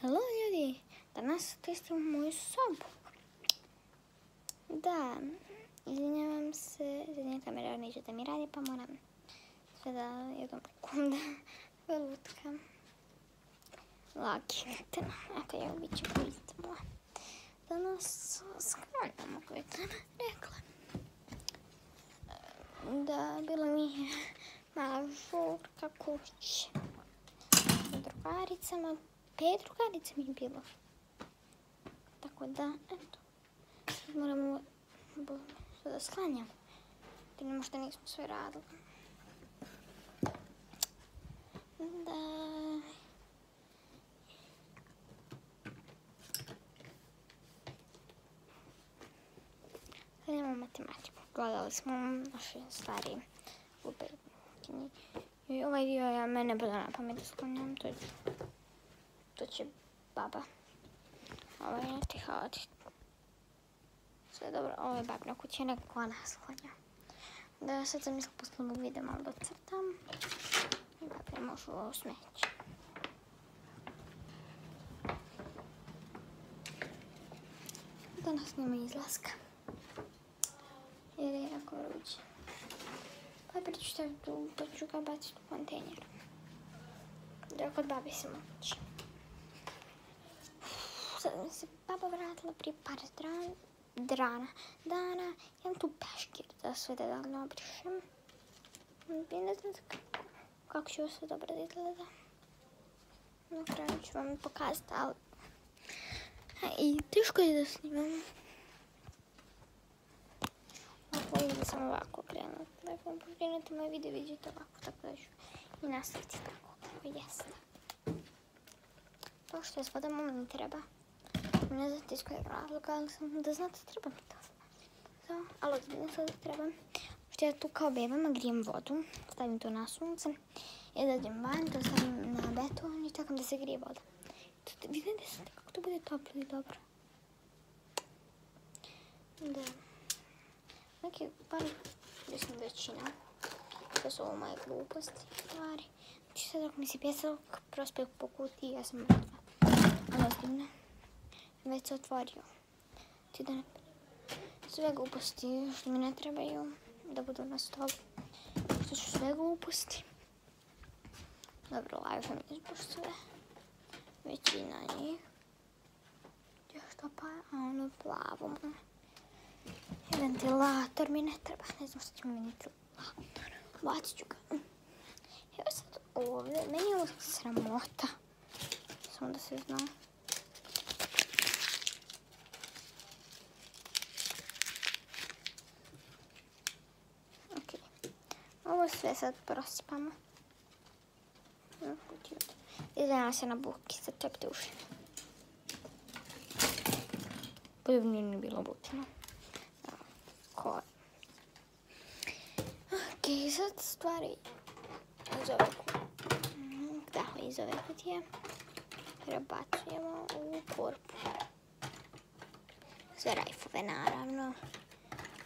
Hello ljudi, danas testim moju sobu. Da, izvinjavam se, kamera neće da mi radi, pa moram sve da jednom sekunde lutkam. Laginite, eto je bit će koristimo. Danas sklanjamo koje sam rekla. Da, bila mi je mala žurka kući. Sa drugaricama, 5 drugarica mi je bilo. Tako da, eto. Sad moramo da sklanjamo. Ti možda nismo sve radili. Da. Sad imamo matematiku. Gledali smo naše stvari glupe knjige. I ovaj dio ja mene bilo na pamet da sklanjam. To će baba. Ovo je tihati. Sve dobro, ovo je babina kuća, nekako ona sklanja. Da, sad sam mislila posle ovog videa malo da crtam. I babina može ovo smeći. Danas nema izlaska. Jer je jako vruće. Papir ću staviti tu, pa ću ga baciti u kontejner. Da kod babi se moći. Sad mi se baba vratila prije par dana. Imam tu peškir da sve detaljno obrišem. I ne znam kako će ovo sve dobro da izgleda. Na kraju ću vam pokazati, ali i teško je da snimam. Ako da sam ovako krenut. Da vam pokrenuti moj video, vidite ovako, tako da ću i nastaviti tako kako jeste. To što je s vodom mi treba. Ne znate iz kojeg razloga, ali sam da znate treba mi to. Ali ozbiljno sad trebam. Što ja tu kao bebama grijem vodu, stavim to na sunce i dođem van, to stavim na beton i čekam da se grije voda. Vidite kako to bude toplo i dobro. Da. Neki pari, mislim većina. To su ovo moje gluposti stvari. Znači sad ako mi se pjesak prospeo po kutiji, ja sam mrtva. Ali ozbiljno. Već se otvorio. Ti da ne sve gluposti što mi ne trebaju da budu na stolu. Što ću sve gluposti. Dobro, lažem izbor sve. Većina njih. Još to pa, a ono plavo. Ventilator mi ne treba. Ne znam što će mi ventilator. Bacit ću ga. Evo sad ovdje. Meni je ovo sramota. Samo da se zna. Ovo sve sad prosipamo. Izgledam se na buki, sad čepite uši. Bolje nije bilo bučno. Ok, sad stvari iz ove kutije prebacujemo u korpu. Sve rajfove naravno.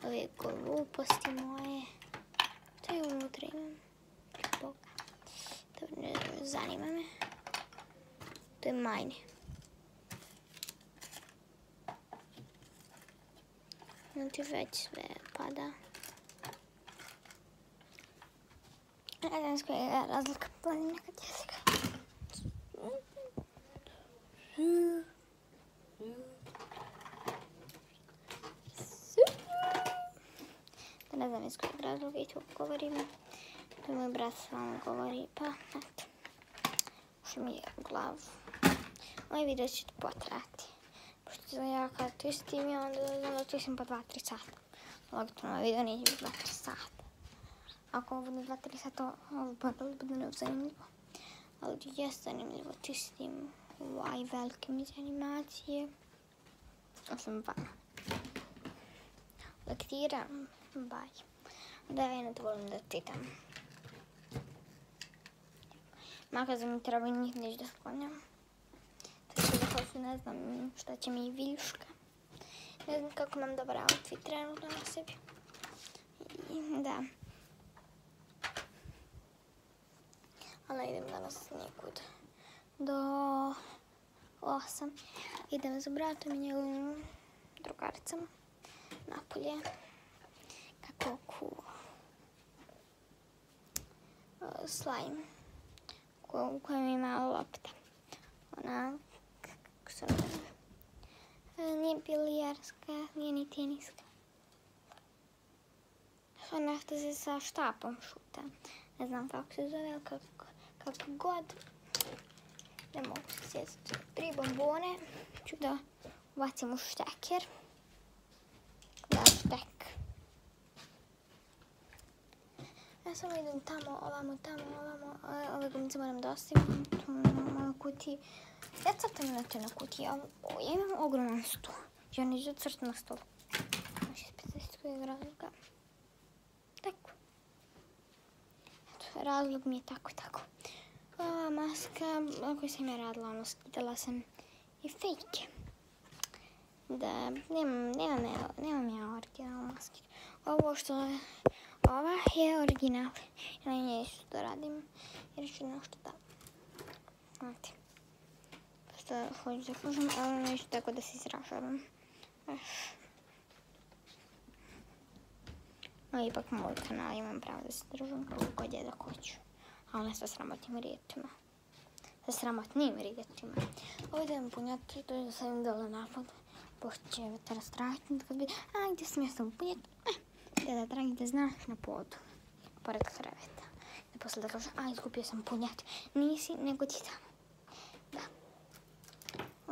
Ove gluposti moje. To je unutra imam. Boga. Dobro, ne zanima me. To je majne. Ti već sve pada. Ne znam s kojega razlika planim nekad jezika. Da ne znam iz kojeg razloga i tu govorim. To je moj brat s vama govori, pa eto. Ušli mi je u glavu. Ovaj video će potrati. Pošto ja kad twistim i onda znam da twistim po 2-3 sata. Logitno ovaj video neće biti 2-3 sata. Ako ovo bude 2-3 sata, ovo bude nezanimljivo. Ali je zanimljivo, twistim ovaj velike mi animacije. Osim vama. Lektiram, baj. Da ja ne volim da čitam. Makar za mi treba njih neću da sklanjam. Tako da hoću, ne znam šta će mi viljuška. Ne znam kako imam dobar outfit trenutno na sebi. I da. Ali idem danas nekud. Do 8. Idem za bratom i njegovim drugaricama napolje. Kako cool. Slime u kojem ima lopta. Ona, kako se zove, nije bilijarska, nije ni teniska. Ona što se sa štapom šuta. Ne znam kako se zove, ali kako god. Ne mogu se sjetiti. 3 bombone ću da ubacim u šteker. Da, štek. Ja samo idem tamo, ovamo. Ove gumnice moram da ostavim. Tu moju kutiju. Ja crtam na to na kutiji. Ja imam ogroman sto. Ja neću da crtam na stolu. Znači, iz kojeg razloga. Tako. Eto, razlog mi je tako i tako. Ova maska na kojoj sam ja radila, ono, skidala sam i fejke. Da, nemam ja originalnu masku. Ova je original. Ja na njej isto to radim. Jer ću nešto da... Znate. Pošto hoću da kažem, ali neću tako da se izražavam. No, ipak moj kanal imam pravo da se držam kako god je da hoću. Ali ne sa sramotnim riječima. Sa sramotnim riječima. Ovdje idem punjati, to je da sam im dala napad. Pošto će vetar strašniti kad bi... A, gdje sam ja sam punjati? Da dragi da znaš, na podu. Pored kreveta. I posle da kažem, a, izgubio sam punjati. Nisi, nego ti tamo. Da.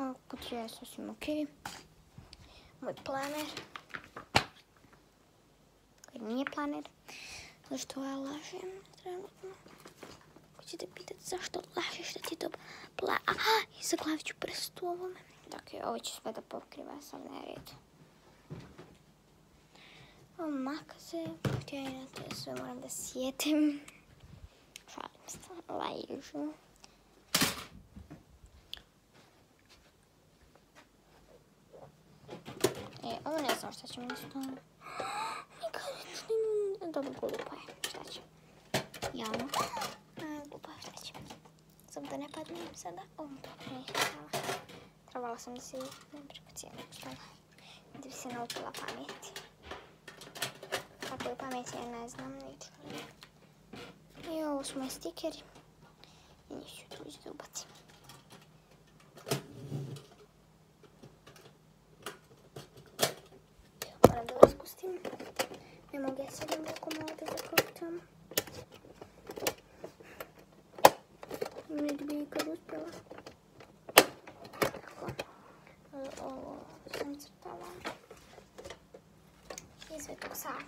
Ovo kutija je sasvim okej. Moj planer. Koji nije planer. Zašto ja lažem trenutno? Ko će te pitati zašto lažeš da ti to i zaglavit ću prst u ovome. Dakle, ovo ću sve da pokriva sav nered. Ovo makaze, pošto ja inače sve moram da sjetim. Šalim se, lajžu. Ovo ne znam šta će mi isto. Dobro, glupo je. Šta će? Javno. Glupo je, šta će? Samo da ne padnem sada. Trebala sam da se ne preko cijelog stola. Da bi se naučila pameti. Kako je pamet, ja ne znam, neću. I ovo su moji stikeri. I njih ću tu da ubacim. Moram da vas pustim. Ne mogu ja sedim dok ovdje zaključam. Ne bi ikad uspjela. Tako. Ovo sam crtala. I Svetog Savu.